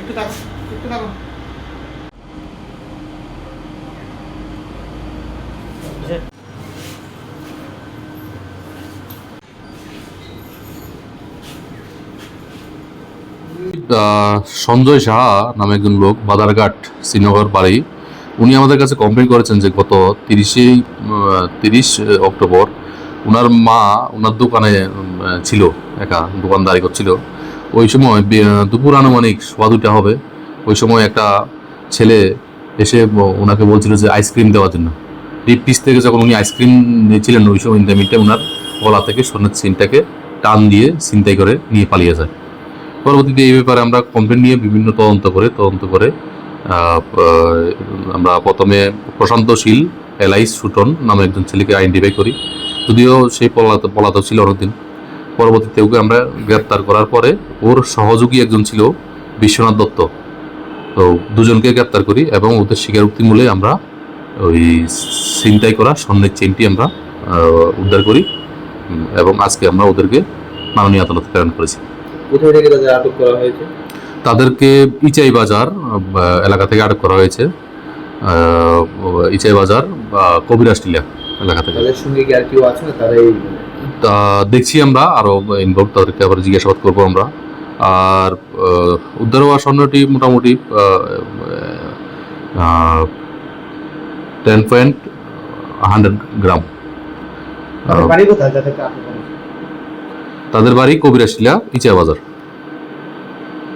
একটু থাকো, একটু থাকো। সঞ্জয় সাহা নামে একজন লোক, বাদারঘাট শ্রীনগর বাড়ি। উনি আমাদের কাছে কমপ্লেন করেছেন যে গত 30 অক্টোবর ওনার মা ওনার দোকানে ছিল, একা দোকানদারি করছিল। ওই সময় দুপুর আনুমানিক 2:15 হবে। ওই সময় একটা ছেলে এসে ওনাকে বলছিল যে আইসক্রিম দেওয়ার জন্য। ডিপ পিস থেকে যখন উনি আইসক্রিম নিয়েছিলেন, ওই সময় ইন্টারমিটে ওনার গলা থেকে সোনার চেনটাকে টান দিয়ে ছিনতাই করে নিয়ে পালিয়ে যায়। পরবর্তীতে এই ব্যাপারে আমরা কমপ্লেন নিয়ে বিভিন্ন তদন্ত করে আমরা প্রথমে প্রশান্তশীল এলাইস সুটন নামে একজন ছেলেকে আইডেন্টিফাই করি, যদিও সেই পলাতক ছিল অনেকদিন। পরবর্তীতে ওকে আমরা গ্রেপ্তার করার পরে ওর সহযোগী একজন ছিল বিশ্বনাথ দত্ত। তো দুজনকে গ্রেপ্তার করি এবং ওদের স্বীকারোক্তি মূলে আমরা ওই ছিনতাই করা স্বর্ণের চেনটি আমরা উদ্ধার করি এবং আজকে আমরা ওদেরকে মাননীয় আদালতে প্রেরণ করেছি। কোথায় থেকে তাদের আটক করা হয়েছে? তাদেরকে ইচাই বাজার এলাকা থেকে আটক করা হয়েছে। ইচাই বাজার বা কবিরাজ টিলা এলাকা থেকে। তাদের সঙ্গে কি আর কেউ আছে না? তারাই তা দেখছি আমরা আরও ইনভলভ, তাদেরকে আবার জিজ্ঞাসাবাদ করবো আমরা। আর উদ্ধার হওয়া স্বর্ণটি মোটামুটি 10.100 গ্রাম। বাড়ি কোথায় যাদেরকে আটক করা হয়েছে? তাদের বাড়ি কবিরাজ টিলা, ইচাই বাজার।